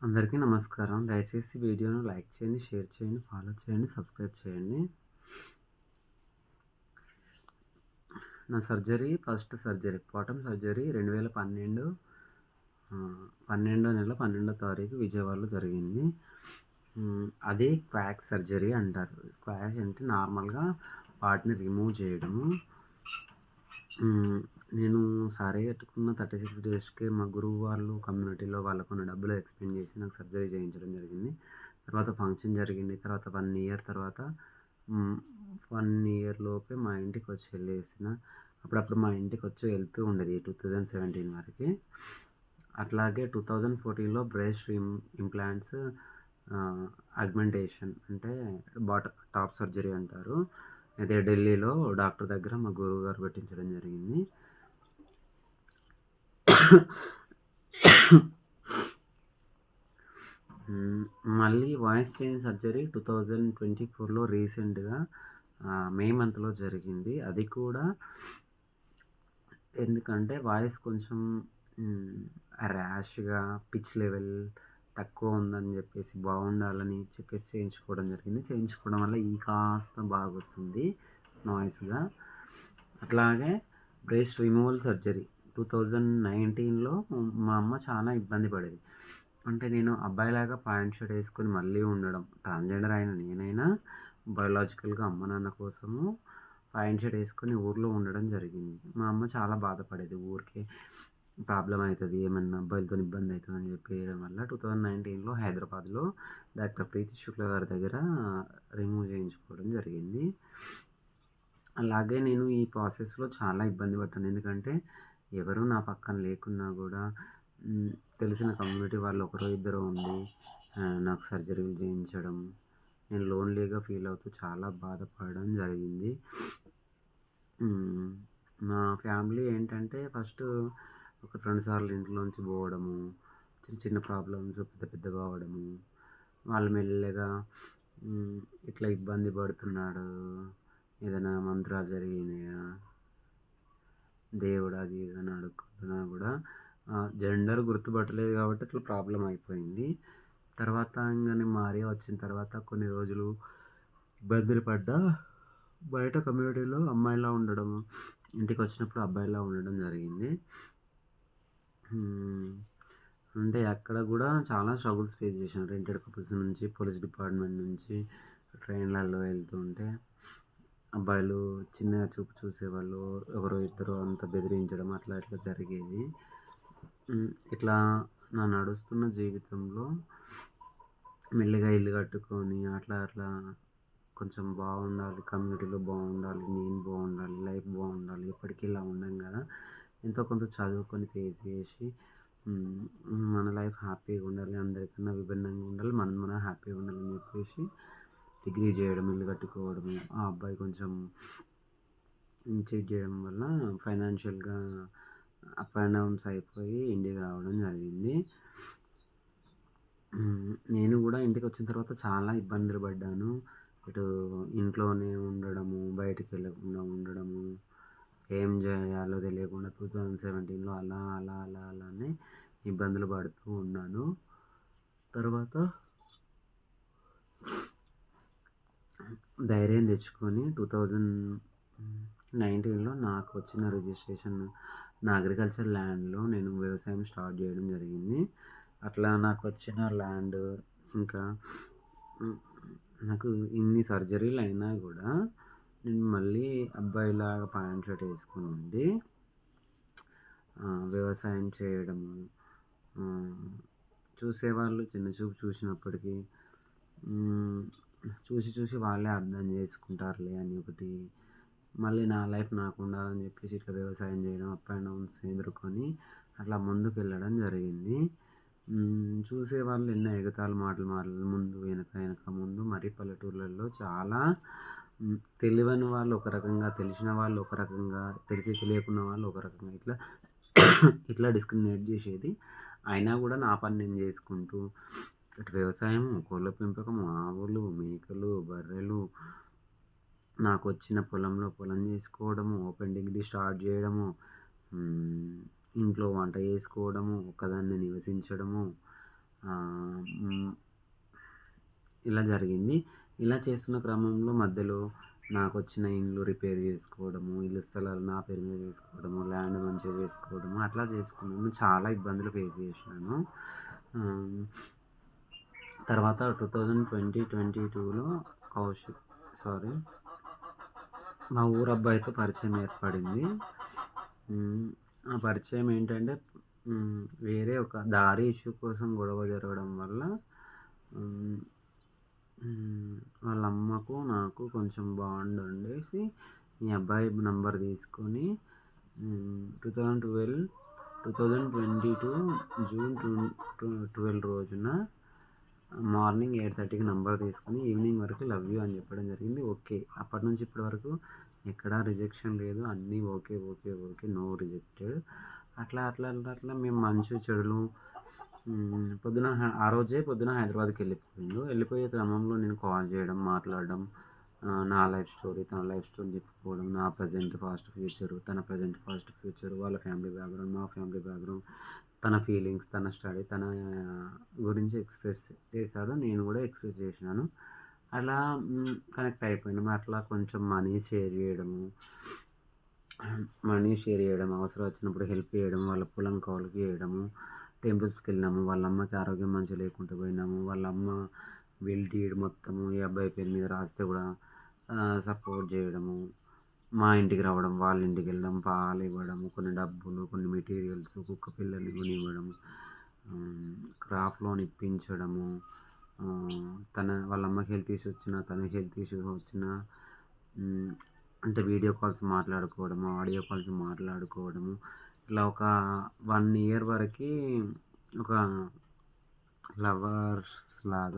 అందరికీ నమస్కారం. దయచేసి వీడియోను లైక్ చేయండి, షేర్ చేయండి, ఫాలో చేయండి, సబ్స్క్రైబ్ చేయండి. నా ఫస్ట్ సర్జరీ బాటమ్ సర్జరీ 2012 12 నెల 12వ తారీఖు విజయవాడలో జరిగింది. అది క్వాక్ సర్జరీ అంటారు. క్వాక్ అంటే నార్మల్‌గా వాటిని రిమూవ్ చేయడము. నేను సారీ కట్టుకున్న 36 డేస్‌కే మా గురువు వాళ్ళు కమ్యూనిటీలో వాళ్ళకున్న డబ్బులు ఎక్స్‌పెండ్ చేసి నాకు సర్జరీ చేయించడం జరిగింది. తర్వాత ఫంక్షన్ జరిగింది. తర్వాత 1 ఇయర్ తర్వాత 1 ఇయర్ లోపే మా ఇంటికొచ్చి ఎళ్ళేసిన. అప్పుడప్పుడు మా ఇంటికొచ్చి వెళ్తూ ఉండేది 2017 వరకి. అట్లాగే 2014లో బ్రెస్ట్ ఇంప్లాంట్స్ ఆగ్మెంటేషన్ అంటే టాప్ సర్జరీ అంటారు. అదే ఢిల్లీలో డాక్టర్ దగ్గర మా గురువుగారు పెట్టించడం జరిగింది. మళ్ళీ వాయిస్ చేంజ్ సర్జరీ 2024లో రీసెంట్‌గా మే మంత్‌లో జరిగింది. అది కూడా ఎందుకంటే వాయిస్ కొంచెం ర్యాష్‌గా పిచ్ లెవెల్ తక్కువ ఉందని చెప్పేసి బాగుండాలని చెప్పేసి చేయించుకోవడం జరిగింది. చేయించుకోవడం వల్ల కాస్త బాగొస్తుంది నాయిస్‌గా. అట్లాగే బ్రెస్ట్ రిమూవల్ సర్జరీ 2019లో మా అమ్మ చాలా ఇబ్బంది పడేది. అంటే నేను అబ్బాయిలాగా ప్యాంట్ షర్ట్ వేసుకొని మళ్ళీ ఉండడం. ట్రాన్స్‌జెండర్ అయిన నేనైనా బయోలాజికల్‌గా అమ్మ నాన్న కోసము ప్యాంట్ షర్ట్ వేసుకొని ఊర్లో ఉండడం జరిగింది. మా అమ్మ చాలా బాధపడేది. ఊరికే ప్రాబ్లమ్ అవుతుంది, ఏమన్నా అబ్బాయిలతో ఇబ్బంది అవుతుంది అని చెప్పేయడం వల్ల 2019లో హైదరాబాద్లో డాక్టర్ ప్రీతి శుక్లా గారి దగ్గర రిమూవ్ చేయించుకోవడం జరిగింది. అలాగే నేను ఈ ప్రాసెస్‌లో చాలా ఇబ్బంది పడ్డాను. ఎందుకంటే ఎవరు నా పక్కన లేకున్నా కూడా తెలిసిన కమ్యూనిటీ వాళ్ళు ఒకరో ఇద్దరో ఉండి నాకు సర్జరీలు చేయించడం, నేను లోన్లీగా ఫీల్ అవుతూ చాలా బాధపడడం జరిగింది. మా ఫ్యామిలీ ఏంటంటే ఫస్టు ఒక 2 సార్లు ఇంట్లోంచి పోవడము, చిన్న చిన్న ప్రాబ్లమ్స్ పెద్ద పెద్దగా అవ్వడము, వాళ్ళు మెల్లగా ఇట్లా ఇబ్బంది పడుతున్నాడు, ఏదైనా మంత్రాలు జరిగినాయా, దేవుడు అది ఇది అని అడుక్కున్నా కూడా జెండర్ గుర్తుపట్టలేదు కాబట్టి అట్లా ప్రాబ్లం అయిపోయింది. తర్వాత ఇంక నేను మారి వచ్చిన తర్వాత కొన్ని రోజులు ఇబ్బందులు పడ్డా. బయట కమ్యూనిటీలో అమ్మాయిలా ఉండడం, ఇంటికి వచ్చినప్పుడు అబ్బాయిలా ఉండడం జరిగింది. అంటే అక్కడ కూడా చాలా స్ట్రగుల్స్ ఫేస్ చేశాను. రెంటెడ్ కపుల్స్ నుంచి, పోలీస్ డిపార్ట్మెంట్ నుంచి ట్రైన్లలో వెళ్తుంటే అబ్బాయిలు చిన్నగా చూపు చూసేవాళ్ళు, ఒకరో ఇద్దరు అంత బెదిరించడం అట్లా ఇట్లా జరిగేది. ఇట్లా నా నడుస్తున్న జీవితంలో మెల్లిగా ఇల్లు కట్టుకొని అట్లా అట్లా కొంచెం బాగుండాలి, కమ్యూనిటీలో బాగుండాలి, నేను బాగుండాలి, లైఫ్ బాగుండాలి, ఎప్పటికీ ఇలా ఉండం కదా, ఎంతో కొంత చదువుకొని ఫేస్ చేసి మన లైఫ్ హ్యాపీగా ఉండాలి, అందరికన్నా విభిన్నంగా ఉండాలి, మనం హ్యాపీగా ఉండాలని చెప్పేసి డిగ్రీ చేయడం, ఇల్లు కట్టుకోవడము. ఆ అబ్బాయి కొంచెం చీట్ చేయడం వల్ల ఫైనాన్షియల్గా అప్ అండ్ డౌన్స్ అయిపోయి ఇంటికి రావడం జరిగింది. నేను కూడా ఇంటికి వచ్చిన తర్వాత చాలా ఇబ్బందులు పడ్డాను. ఇటు ఇంట్లోనే ఉండడము, బయటికి వెళ్ళకుండా ఉండడము, ఏం చేయాలో తెలియకుండా 2017లో అలానే ఇబ్బందులు పడుతూ ఉన్నాను. తర్వాత ధైర్యం తెచ్చుకొని 2019లో నాకు వచ్చిన రిజిస్ట్రేషన్ నా అగ్రికల్చర్ ల్యాండ్లో నేను వ్యవసాయం స్టార్ట్ చేయడం జరిగింది. అట్లా నాకు వచ్చిన ల్యాండ్ ఇంకా నాకు ఇన్ని సర్జరీలు అయినా కూడా నేను మళ్ళీ అబ్బాయిలాగా ప్యాంట్ షర్ట్ వేసుకొని ఉండి వ్యవసాయం చేయడము, చూసేవాళ్ళు చిన్న చూపు చూసినప్పటికీ చూసి వాళ్ళే అర్థం చేసుకుంటారులే అని ఒకటి, మళ్ళీ నా లైఫ్ నాకు ఉండాలని చెప్పేసి ఇట్లా వ్యవసాయం చేయడం, అప్ అండ్ డౌన్స్ ఎదుర్కొని అట్లా ముందుకు వెళ్ళడం జరిగింది. చూసేవాళ్ళు ఎన్నో ఎగతాళి మాటలు ముందు వెనక ముందు. మరి పల్లెటూర్లలో చాలా తెలియని వాళ్ళు ఒక రకంగా, తెలిసిన వాళ్ళు ఒక రకంగా, తెలిసి తెలియకున్న వాళ్ళు ఒక రకంగా ఇట్లా ఇట్లా డిస్క్రిమినేట్ చేసేది. అయినా కూడా నా పని నేను చేసుకుంటూ ఇటు వ్యవసాయం, కోళ్ళ పెంపకం, ఆవులు, మేకలు, బర్రెలు, నాకు వచ్చిన పొలంలో పొలం చేసుకోవడము, ఓపెన్ డిగ్రీ స్టార్ట్ చేయడము, ఇంట్లో వంట చేసుకోవడము, ఒక్కదాన్నే నివసించడము, హ్మ్. ఇలా జరిగింది. ఇలా చేస్తున్న క్రమంలో మధ్యలో నాకొచ్చిన ఇండ్లు రిపేర్ చేసుకోవడము, ఇల్లు స్థలాలు నా పేరు మీద చేసుకోవడము, ల్యాండ్ మంచిగా చేసుకోవడము, అట్లా చేసుకున్నాను. చాలా ఇబ్బందులు ఫేస్ చేసినాను. ఆహ్, తర్వాత 2022లో కౌశిక్ సారీ మా ఊరబ్బాయితో పరిచయం ఏర్పడింది. హ్మ్. ఆ పరిచయం ఏంటంటే వేరే ఒక దారి ఇష్యూ కోసం గొడవ జరగడం వల్ల హ్మ్. హ్మ్. వాళ్ళ అమ్మకు, నాకు కొంచెం బాండ్ ఉండేసి ఈ అబ్బాయి నంబర్ తీసుకొని 2022 జూన్ 12 రోజున మార్నింగ్ 8:30కి నంబర్ తీసుకొని ఈవినింగ్ వరకు లవ్ యూ అని చెప్పడం జరిగింది. ఓకే. అప్పటి నుంచి ఇప్పటి వరకు ఎక్కడా రిజెక్షన్ లేదు. అన్నీ okay, okay, okay. No rejected. అట్లా మేము మంచి చెడులు పొద్దున ఆ రోజే పొద్దున హైదరాబాద్‌కెళ్ళిపోయిండు. వెళ్ళిపోయే క్రమంలో నేను కాల్ చేయడం, మాట్లాడడం, నా లైఫ్ స్టోరీ, తన లైఫ్ స్టోరీ చెప్పుకోవడం, నా ప్రెజెంట్, పాస్ట్, ఫ్యూచరు, తన ప్రెజెంట్, పాస్ట్, ఫ్యూచరు, వాళ్ళ ఫ్యామిలీ బ్యాక్‌గ్రౌండ్, మా ఫ్యామిలీ బ్యాక్‌గ్రౌండ్, తన ఫీలింగ్స్, తన స్టడీ, తన గురించి ఎక్స్‌ప్రెస్ చేశాడు. నేను కూడా ఎక్స్‌ప్రెస్ చేసినాను. అలా కనెక్ట్ అయిపోయినాము. అట్లా కొంచెం మనీ షేర్ చేయడం, అవసరం వచ్చినప్పుడు హెల్ప్ చేయడం, వాళ్ళ పొలం కౌలుకి ఇయ్యడము, టెంపుల్స్‌కెళ్ళినాము. వాళ్ళ అమ్మకి ఆరోగ్యం మంచిగా లేకుంటే పోయినాము. వాళ్ళ అమ్మ విల్ డీడ్ మొత్తము ఈ అబ్బాయి పేరు మీద రాస్తే కూడా సపోర్ట్ చేయడము. మా ఇంటికి రావడం, వాళ్ళ ఇంటికి వెళ్ళడం, పాలు ఇవ్వడము, కొన్ని డబ్బులు, కొన్ని మెటీరియల్స్, కుక్క పిల్లల్ని కొనివ్వడము, క్రాప్ లోన్ ఇప్పించడము, వాళ్ళ అమ్మకి హెల్త్ ఇష్యూస్ వచ్చినా, తనకి హెల్త్ ఇష్యూస్ వచ్చినా అంటే వీడియో కాల్స్ మాట్లాడుకోవడము, ఆడియో కాల్స్ మాట్లాడుకోవడము, ఇట్లా ఒక 1 ఇయర్ వరకి ఒక లవర్స్ లాగా